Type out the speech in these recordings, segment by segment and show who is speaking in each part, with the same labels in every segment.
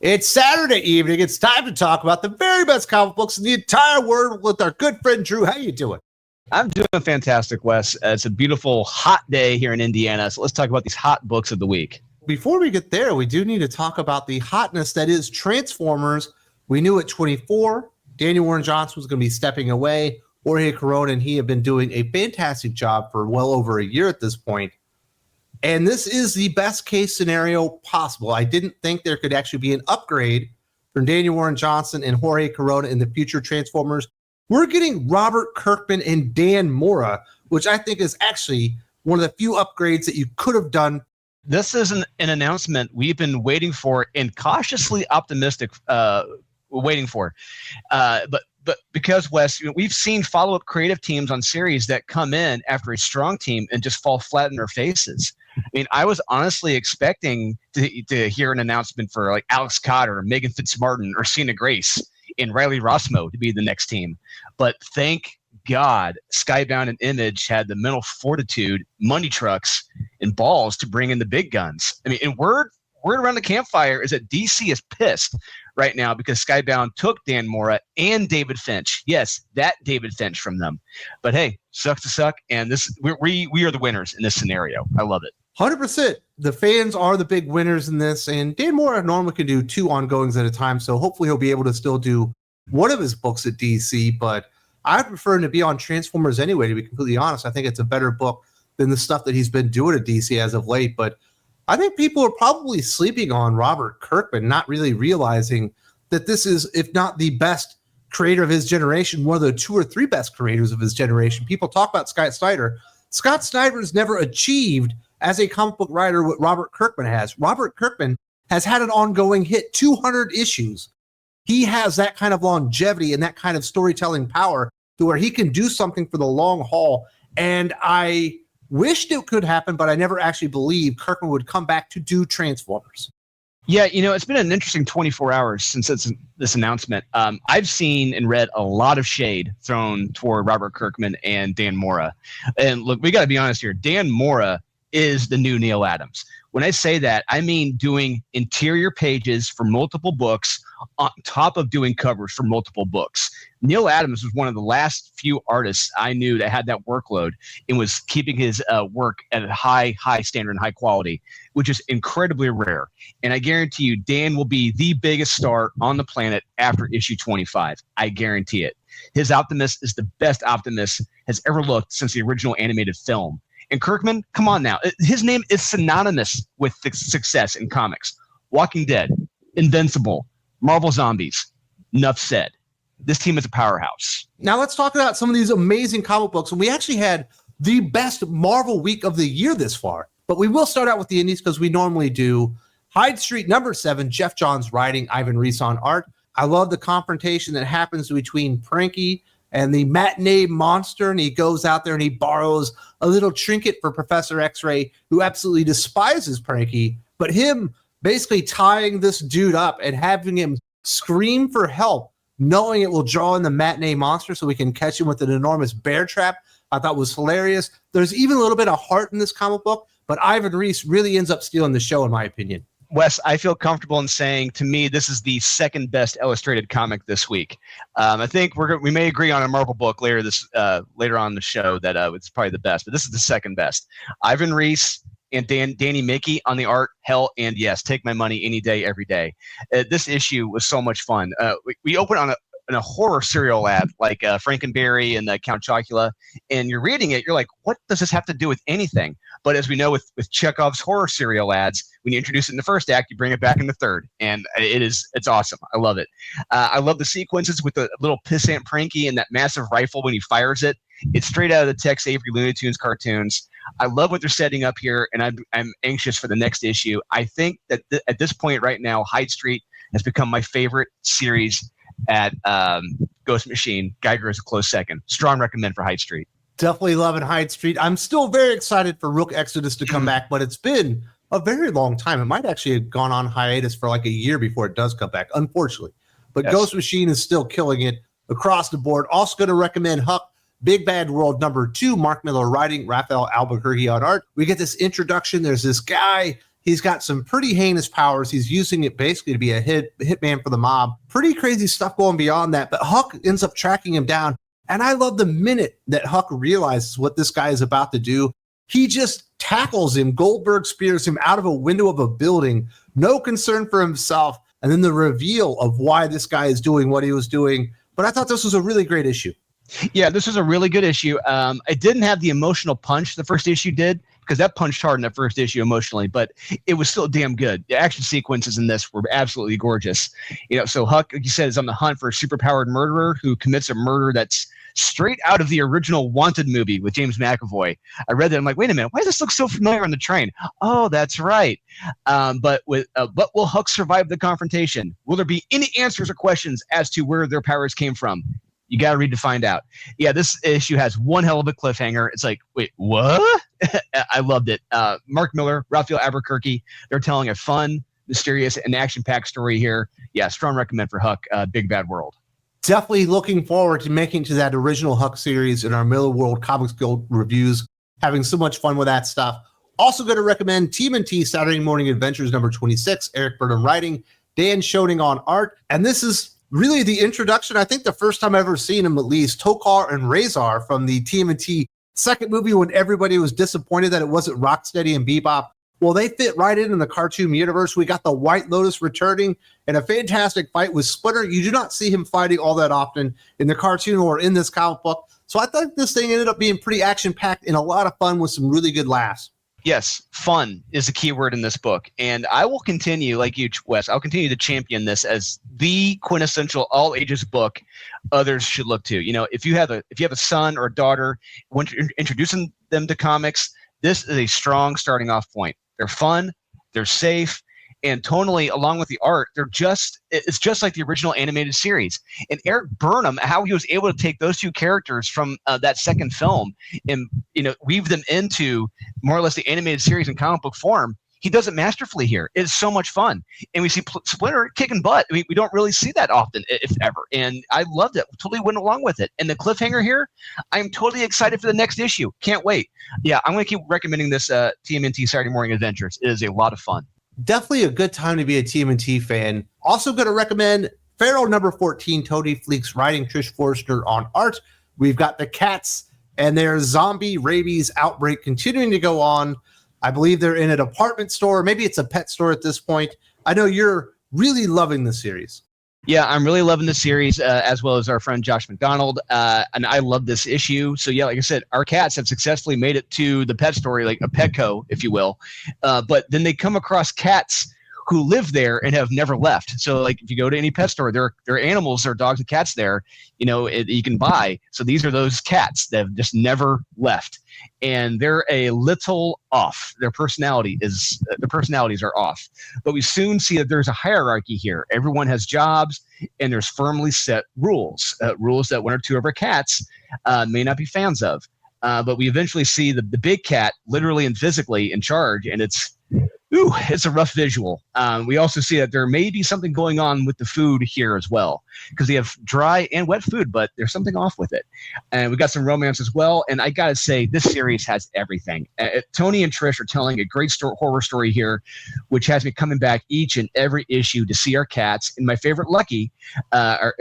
Speaker 1: It's Saturday evening. It's time to talk about the very best comic books in the entire world with our good friend Drew. How you doing?
Speaker 2: I'm doing fantastic, Wes. It's a beautiful, hot day here in Indiana, so let's talk about these hot books of the week.
Speaker 1: Before we get there, we do need to talk about the hotness that is Transformers. We knew at 24, Daniel Warren Johnson was going to be stepping away. Jorge Corona and he have been doing a fantastic job for well over a year at this point. And this is the best case scenario possible. I didn't think there could actually be an upgrade from Daniel Warren Johnson and Jorge Corona in the future Transformers. We're getting Robert Kirkman and Dan Mora, which I think is actually one of the few upgrades that you could have done.
Speaker 2: This is an announcement we've been waiting for and cautiously optimistic waiting for. But because, Wes, we've seen follow-up creative teams on series that come in after a strong team and just fall flat in their faces. I mean, I was honestly expecting to hear an announcement for like Alex Cotter, Megan Fitzmartin, or Cena Grace and Riley Rossmo to be the next team. But thank God Skybound and Image had the mental fortitude, money trucks, and balls to bring in the big guns. I mean, and word around the campfire is that DC is pissed right now because Skybound took Dan Mora and David Finch. Yes, that David Finch from them. But hey, sucks to suck, and we are the winners in this scenario. I love it.
Speaker 1: 100%. The fans are the big winners in this, and Dan Mora normally can do 2 ongoings at a time, so hopefully he'll be able to still do one of his books at DC, but I prefer him to be on Transformers anyway, to be completely honest. I think it's a better book than the stuff that he's been doing at DC as of late, but I think people are probably sleeping on Robert Kirkman, not really realizing that this is, if not the best creator of his generation, one of the 2 or 3 best creators of his generation. People talk about Scott Snyder. Scott Snyder has never achieved as a comic book writer what Robert Kirkman has. Robert Kirkman has had an ongoing hit, 200 issues. He has that kind of longevity and that kind of storytelling power to where he can do something for the long haul. And I wished it could happen, but I never actually believed Kirkman would come back to do Transformers.
Speaker 2: Yeah, it's been an interesting 24 hours since this announcement. I've seen and read a lot of shade thrown toward Robert Kirkman and Dan Mora. And look, we got to be honest here. Dan Mora is the new Neil Adams. When I say that, I mean doing interior pages for multiple books on top of doing covers for multiple books. Neil Adams was one of the last few artists I knew that had that workload and was keeping his work at a high standard and high quality, which is incredibly rare. And I guarantee you, Dan will be the biggest star on the planet after issue 25. I guarantee it. His Optimus is the best Optimus has ever looked since the original animated film. And Kirkman, come on now. His name is synonymous with success in comics. Walking Dead, Invincible, Marvel Zombies. Enough said. This team is a powerhouse.
Speaker 1: Now let's talk about some of these amazing comic books. And we actually had the best Marvel week of the year this far. But we will start out with the indies because we normally do. Hyde Street #7, Jeff Johns writing, Ivan Reis on art. I love the confrontation that happens between Pranky and the matinee monster, and he goes out there and he borrows a little trinket for Professor X-Ray, who absolutely despises Pranky, but him basically tying this dude up and having him scream for help, knowing it will draw in the matinee monster so we can catch him with an enormous bear trap, I thought was hilarious. There's even a little bit of heart in this comic book, but Ivan Reis really ends up stealing the show, in my opinion.
Speaker 2: Wes, I feel comfortable in saying, to me, this is the second best illustrated comic this week. I think we may agree on a Marvel book later on the show that it's probably the best, but this is the second best. Ivan Reis and Danny Mickey on the art, hell and yes, take my money any day, every day. This issue was so much fun. We open on a horror serial ad like Frankenberry and Count Chocula, and you're reading it, you're like, what does this have to do with anything? But as we know with Chekhov's horror serial ads, when you introduce it in the first act, you bring it back in the third, and it's awesome. I love it. I love the sequences with the little pissant Pranky and that massive rifle when he fires it. It's straight out of the Tex Avery Looney Tunes cartoons. I love what they're setting up here, and I'm anxious for the next issue. I think that at this point right now, Hyde Street has become my favorite series at Ghost Machine. Geiger is a close second. Strong recommend for Hyde Street.
Speaker 1: Definitely loving Hyde Street. I'm still very excited for Rook Exodus to come back, but it's been a very long time. It might actually have gone on hiatus for like a year before it does come back, unfortunately. But yes. Ghost Machine is still killing it across the board. Also going to recommend Huck, Big Bad World #2, Mark Miller writing, Raphael Albuquerque on art. We get this introduction. There's this guy. He's got some pretty heinous powers. He's using it basically to be a hitman for the mob. Pretty crazy stuff going beyond that, but Huck ends up tracking him down. And I love the minute that Huck realizes what this guy is about to do. He just tackles him. Goldberg spears him out of a window of a building. No concern for himself. And then the reveal of why this guy is doing what he was doing. But I thought this was a really great issue.
Speaker 2: Yeah, this was a really good issue. It didn't have the emotional punch the first issue did, because that punched hard in that first issue emotionally, but it was still damn good. The action sequences in this were absolutely gorgeous. So Huck, like you said, is on the hunt for a superpowered murderer who commits a murder that's straight out of the original Wanted movie with James McAvoy. I read that. I'm like, wait a minute, why does this look so familiar on the train? Oh, that's right. But will Huck survive the confrontation? Will there be any answers or questions as to where their powers came from? You got to read to find out. Yeah, this issue has one hell of a cliffhanger. It's like, wait, what? I loved it. Mark Miller, Raphael Albuquerque, they're telling a fun, mysterious, and action-packed story here. Yeah, strong recommend for Huck, Big Bad World.
Speaker 1: Definitely looking forward to making to that original Huck series in our Miller World Comics Guild reviews. Having so much fun with that stuff. Also going to recommend TMNT Saturday Morning Adventures number 26, Eric Burnham writing, Dan Schoening on art. And this is really the introduction, I think the first time I've ever seen him, at least, Tokar and Razor from the TMNT second movie when everybody was disappointed that it wasn't Rocksteady and Bebop. Well, they fit right in the cartoon universe. We got the White Lotus returning and a fantastic fight with Splinter. You do not see him fighting all that often in the cartoon or in this comic book. So I thought this thing ended up being pretty action-packed and a lot of fun with some really good laughs.
Speaker 2: Yes, fun is the key word in this book. And I will continue, like you, Wes, I'll continue to champion this as the quintessential all-ages book others should look to. If you have a son or a daughter, when you're introducing them to comics, this is a strong starting off point. They're fun, they're safe, and tonally, along with the art, it's just like the original animated series. And Eric Burnham, how he was able to take those two characters from that second film and weave them into more or less the animated series in comic book form, he does it masterfully here. It's so much fun. And we see Splinter kicking butt. I mean, we don't really see that often, if ever. And I loved it. Totally went along with it. And the cliffhanger here, I'm totally excited for the next issue. Can't wait. Yeah, I'm going to keep recommending this TMNT Saturday Morning Adventures. It is a lot of fun.
Speaker 1: Definitely a good time to be a TMNT fan. Also going to recommend Feral number 14, Tony Fleek's writing, Trish Forrester on art. We've got the cats and their zombie rabies outbreak continuing to go on. I believe they're in a department store. Maybe it's a pet store at this point. I know you're really loving the series.
Speaker 2: Yeah, I'm really loving the series, as well as our friend Josh McDonald. And I love this issue. So, yeah, like I said, our cats have successfully made it to the pet store, like a Petco, if you will. But then they come across cats who live there and have never left. So, like, if you go to any pet store, there are animals, there are dogs and cats there, you can buy. So these are those cats that have just never left. And they're a little off. Their personalities are off. But we soon see that there's a hierarchy here. Everyone has jobs, and there's firmly set rules that one or two of our cats may not be fans of. But we eventually see the big cat literally and physically in charge, and it's a rough visual. We also see that there may be something going on with the food here as well, because they have dry and wet food, but there's something off with it. And we got some romance as well. And I got to say, this series has everything. Tony and Trish are telling a great horror story here, which has me coming back each and every issue to see our cats. And my favorite, Lucky,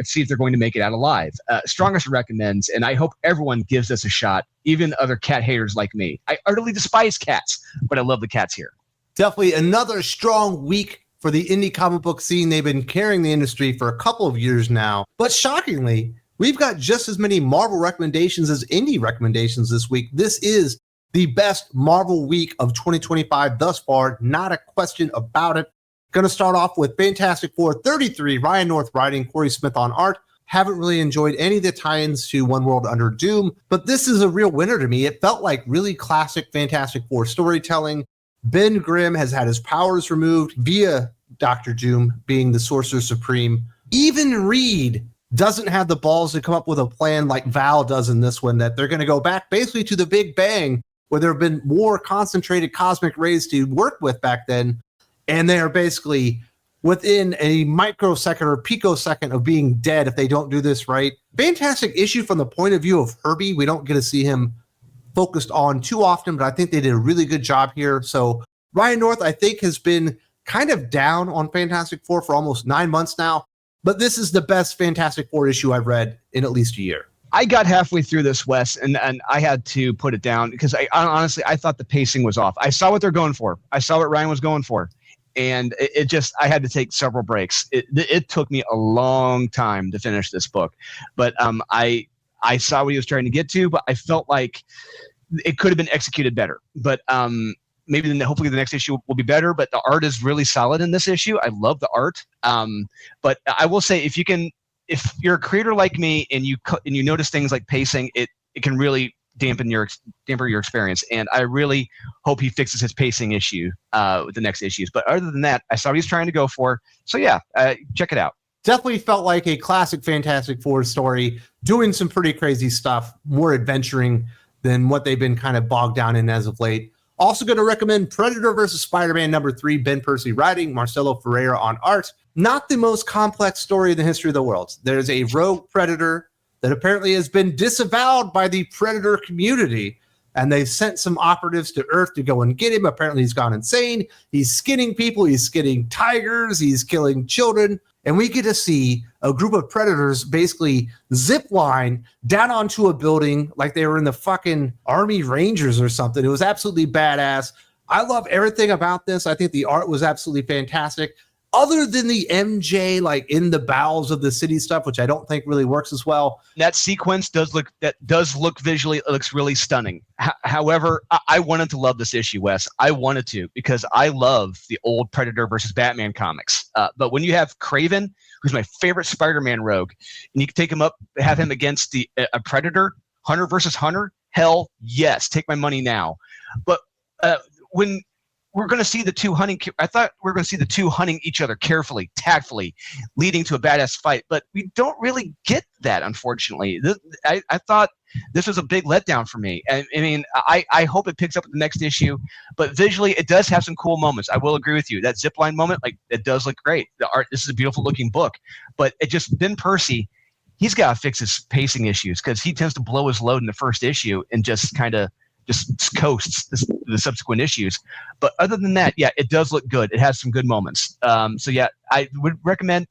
Speaker 2: see if they're going to make it out alive. Strongest recommends, and I hope everyone gives this a shot, even other cat haters like me. I utterly despise cats, but I love the cats here.
Speaker 1: Definitely another strong week for the indie comic book scene. They've been carrying the industry for a couple of years now. But shockingly, we've got just as many Marvel recommendations as indie recommendations this week. This is the best Marvel week of 2025 thus far. Not a question about it. Going to start off with Fantastic Four 33, Ryan North writing, Corey Smith on art. Haven't really enjoyed any of the tie-ins to One World Under Doom, but this is a real winner to me. It felt like really classic Fantastic Four storytelling. Ben Grimm has had his powers removed via Dr. Doom being the Sorcerer Supreme. Even Reed doesn't have the balls to come up with a plan like Val does in this one, that they're going to go back basically to the Big Bang, where there have been more concentrated cosmic rays to work with back then, and they are basically within a microsecond or picosecond of being dead if they don't do this right. Fantastic issue from the point of view of Herbie. We don't get to see him focused on too often, but I think they did a really good job here. So Ryan North, I think, has been kind of down on Fantastic Four for almost 9 months now, but this is the best Fantastic Four issue I've read in at least a year.
Speaker 2: I got halfway through this, Wes, and I had to put it down because honestly, I thought the pacing was off. I saw what they're going for. I saw what Ryan was going for. And I had to take several breaks. It took me a long time to finish this book, but I saw what he was trying to get to, but I felt like it could have been executed better. But maybe hopefully the next issue will be better. But the art is really solid in this issue. I love the art. But I will say, if you're a creator like me and you notice things like pacing, it can really damper your experience. And I really hope he fixes his pacing issue with the next issues. But other than that, I saw what he's trying to go for. So yeah, check it out.
Speaker 1: Definitely felt like a classic Fantastic Four story, doing some pretty crazy stuff, more adventuring than what they've been kind of bogged down in as of late. Also going to recommend Predator vs. Spider-Man #3, Ben Percy writing, Marcelo Ferreira on art. Not the most complex story in the history of the world. There's a rogue Predator that apparently has been disavowed by the Predator community, and they've sent some operatives to Earth to go and get him. Apparently he's gone insane. He's skinning people. He's skinning tigers. He's killing children. And we get to see a group of Predators basically zip line down onto a building like they were in the fucking Army Rangers or something. It was absolutely badass. I love everything about this. I think the art was absolutely fantastic. Other than the MJ, like in the bowels of the city stuff, which I don't think really works as well.
Speaker 2: That sequence does look visually, it looks really stunning. However, I wanted to love this issue, Wes. I wanted to, because I love the old Predator versus Batman comics. But when you have Kraven, who's my favorite Spider-Man rogue, and you can take him up, have him against a Predator, Hunter versus Hunter, hell yes, take my money now. But when we're going to see the two hunting, I thought we were going to see the two hunting each other carefully, tactfully, leading to a badass fight. But we don't really get that, unfortunately. I thought this was a big letdown for me. I mean, I hope it picks up in the next issue. But visually, it does have some cool moments. I will agree with you. That zipline moment, like, it does look great. The art, this is a beautiful looking book. But it just, Ben Percy, he's got to fix his pacing issues, because he tends to blow his load in the first issue and just kind of just coasts the subsequent issues. But other than that, yeah, it does look good. It has some good moments. So yeah, I would recommend,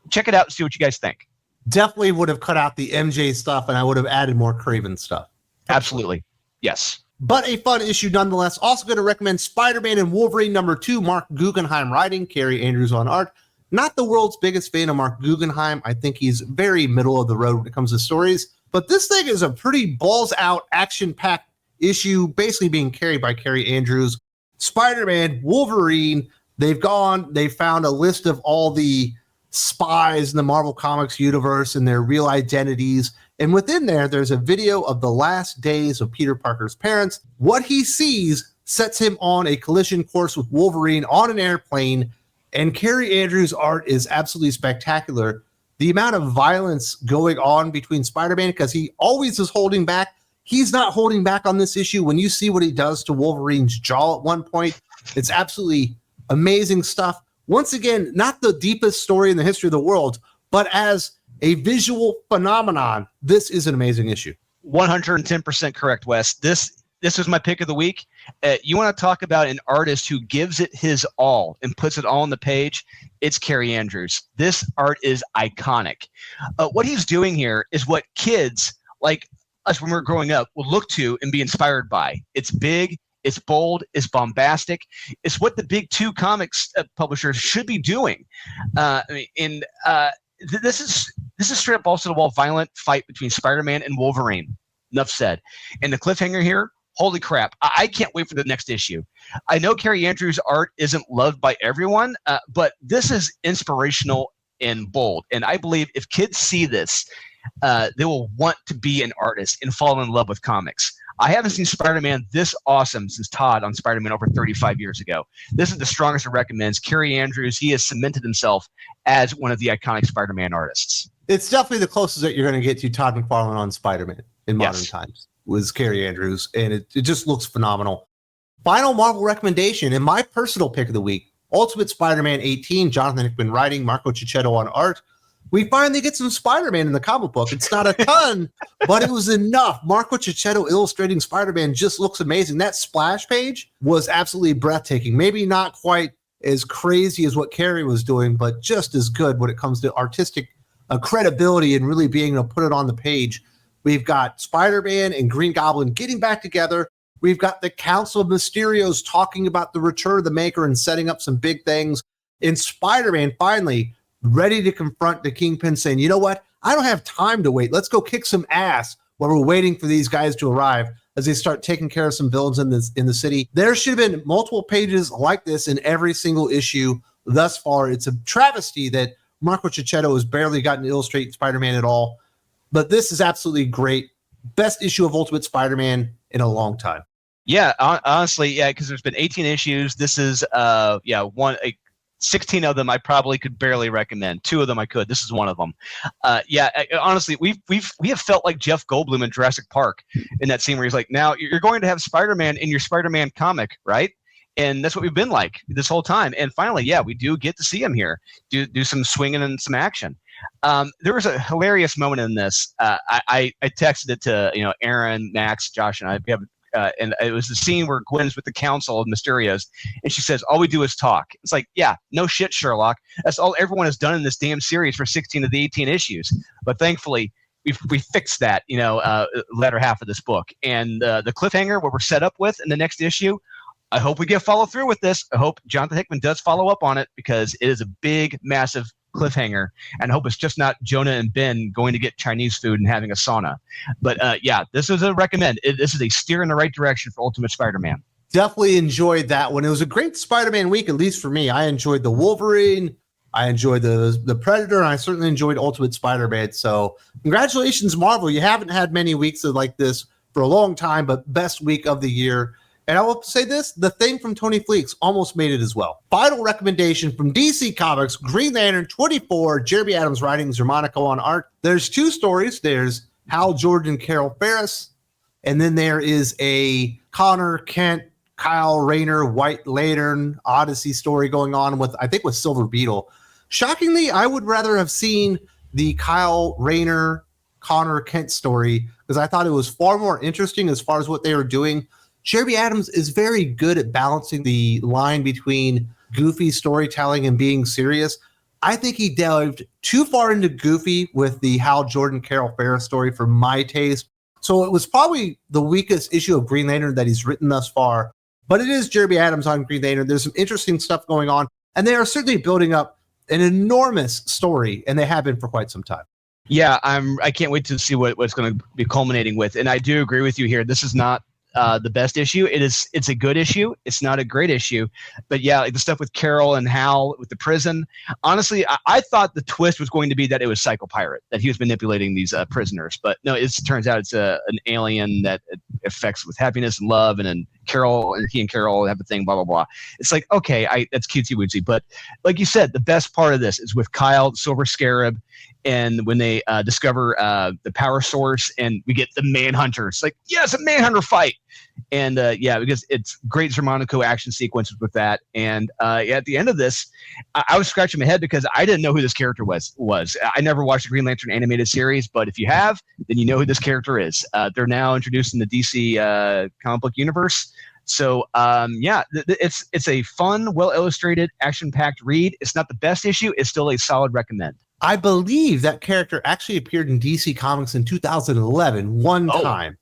Speaker 2: check it out and see what you guys think.
Speaker 1: Definitely would have cut out the MJ stuff, and I would have added more Kraven stuff.
Speaker 2: Absolutely. Yes.
Speaker 1: But a fun issue nonetheless. Also going to recommend Spider-Man and Wolverine #2, Mark Guggenheim writing, Carrie Andrews on art. Not the world's biggest fan of Mark Guggenheim. I think he's very middle of the road when it comes to stories. But this thing is a pretty balls-out, action-packed issue, basically being carried by Carrie Andrews. Spider-Man, Wolverine, they found a list of all the spies in the Marvel Comics universe and their real identities. And within there's a video of the last days of Peter Parker's parents. What he sees sets him on a collision course with Wolverine on an airplane. And Carrie Andrews' art is absolutely spectacular. The amount of violence going on between Spider-Man, because he always is holding back. He's not holding back on this issue. When you see what he does to Wolverine's jaw at one point, it's absolutely amazing stuff. Once again, not the deepest story in the history of the world, but as a visual phenomenon, this is an amazing issue.
Speaker 2: 110% correct, Wes. This was my pick of the week. You want to talk about an artist who gives it his all and puts it all on the page? It's Carrie Andrews. This art is iconic. What he's doing here is what kids like us when we were growing up would look to and be inspired by. It's big, it's bold, it's bombastic. It's what the big two comics publishers should be doing. This is straight up balls to the wall violent fight between Spider-Man and Wolverine. Enough said. And the cliffhanger here, holy crap. I can't wait for the next issue. I know Carrie Andrews' art isn't loved by everyone, but this is inspirational and bold. And I believe if kids see this, they will want to be an artist and fall in love with comics. I haven't seen Spider-Man this awesome since Todd on Spider-Man over 35 years ago. This is the strongest it recommends. Carrie Andrews, he has cemented himself as one of the iconic Spider-Man artists.
Speaker 1: It's definitely the closest that you're going to get to Todd McFarlane on Spider-Man in modern times, was Carrie Andrews, and it just looks phenomenal. Final Marvel recommendation, and my personal pick of the week, Ultimate Spider-Man 18, Jonathan Hickman writing, Marco Cicchetto on art. we finally get some Spider-Man in the comic book. It's not a ton, but it was enough. Marco Cicchetto illustrating Spider-Man just looks amazing. That splash page was absolutely breathtaking. Maybe not quite as crazy as what Carey was doing, but just as good when it comes to artistic credibility and really being able to put it on the page. We've got Spider-Man and Green Goblin getting back together. We've got the Council of Mysterios talking about the return of the Maker and setting up some big things. And Spider-Man finally ready to confront the Kingpin, saying, you know what? I don't have time to wait. Let's go kick some ass while we're waiting for these guys to arrive as they start taking care of some villains in the city. There should have been multiple pages like this in every single issue thus far. It's a travesty that Marco Cicchetto has barely gotten to illustrate Spider-Man at all. But this is absolutely great. Best issue of Ultimate Spider-Man in a long time.
Speaker 2: Yeah, honestly, yeah, because there's been 18 issues. This is 16 of them I probably could barely recommend. 2 of them I could. This is one of them. Honestly, we have felt like Jeff Goldblum in Jurassic Park in that scene where he's like, now you're going to have Spider-Man in your Spider-Man comic, right? And that's what we've been like this whole time. And finally, yeah, we do get to see him here, do some swinging and some action. There was a hilarious moment in this. I texted it to Aaron, Max, Josh, and I. And it was the scene where Gwen's with the Council of Mysterios, and she says, all we do is talk. It's like, yeah, no shit, Sherlock. That's all everyone has done in this damn series for 16 of the 18 issues. But thankfully, we fixed that, latter half of this book. And the cliffhanger, what we're set up with in the next issue, I hope we get follow through with this. I hope Jonathan Hickman does follow up on it, because it is a big, massive cliffhanger, and I hope it's just not Jonah and Ben going to get Chinese food and having a sauna. But this is a recommend. This is a steer in the right direction for Ultimate Spider-Man.
Speaker 1: Definitely enjoyed that one. It was a great Spider-Man week, at least for me. I enjoyed the Wolverine, I enjoyed the Predator, and I certainly enjoyed Ultimate Spider-Man. So congratulations, Marvel. You haven't had many weeks like this for a long time, but best week of the year. And I will say this, the Thing from Tony Fleeks almost made it as well. Final recommendation from DC Comics, Green Lantern 24, Jeremy Adams writing, Zermanico on art. There's 2 stories. There's Hal Jordan, Carol Ferris, and then there is a Connor Kent, Kyle Rayner, White Lantern Odyssey story going on with Silver Beetle. Shockingly, I would rather have seen the Kyle Rayner, Connor Kent story, because I thought it was far more interesting as far as what they were doing. Jeremy Adams is very good at balancing the line between goofy storytelling and being serious. I think he delved too far into goofy with the Hal Jordan, Carol Ferris story for my taste. So it was probably the weakest issue of Green Lantern that he's written thus far. But it is Jeremy Adams on Green Lantern. There's some interesting stuff going on, and they are certainly building up an enormous story, and they have been for quite some time.
Speaker 2: Yeah, I can't wait to see what's going to be culminating with. And I do agree with you here. This is not the best issue. It's a good issue. It's not a great issue, but yeah, like the stuff with Carol and Hal with the prison. Honestly, I thought the twist was going to be that it was Psycho Pirate, that he was manipulating these prisoners, but no, it turns out it's an alien that affects with happiness and love, and then he and Carol have a thing, blah, blah, blah. It's like, okay, that's cutesy wootsy, but like you said, the best part of this is with Kyle, the Silver Scarab, and when they discover the power source, and we get the Manhunter. It's like, yes, a Manhunter fight. And because it's great Zermanico action sequences with that. And at the end of this, I was scratching my head because I didn't know who this character was. I never watched the Green Lantern animated series, but if you have, then you know who this character is. They're now introduced in the DC comic book universe. So it's a fun, well-illustrated, action-packed read. It's not the best issue. It's still a solid recommend.
Speaker 1: I believe that character actually appeared in DC Comics in 2011 one time.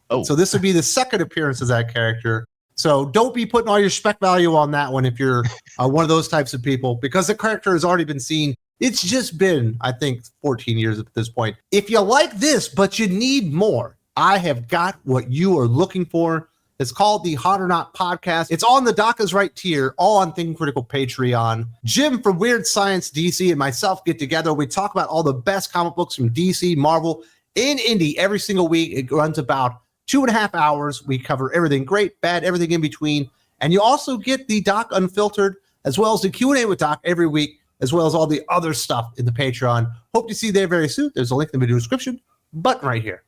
Speaker 1: Oh, so this would be the second appearance of that character. So don't be putting all your spec value on that one if you're one of those types of people, because the character has already been seen. It's just been, I think, 14 years at this point. If you like this, but you need more, I have got what you are looking for. It's called the Hot or Not Podcast. It's on the Doc is Right tier, all on Think Critical Patreon. Jim from Weird Science DC and myself get together. We talk about all the best comic books from DC, Marvel, and Indie every single week. It runs about 2.5 hours. We cover everything great, bad, everything in between. And you also get the Doc Unfiltered, as well as the Q&A with Doc every week, as well as all the other stuff in the Patreon. Hope to see you there very soon. There's a link in the video description button right here.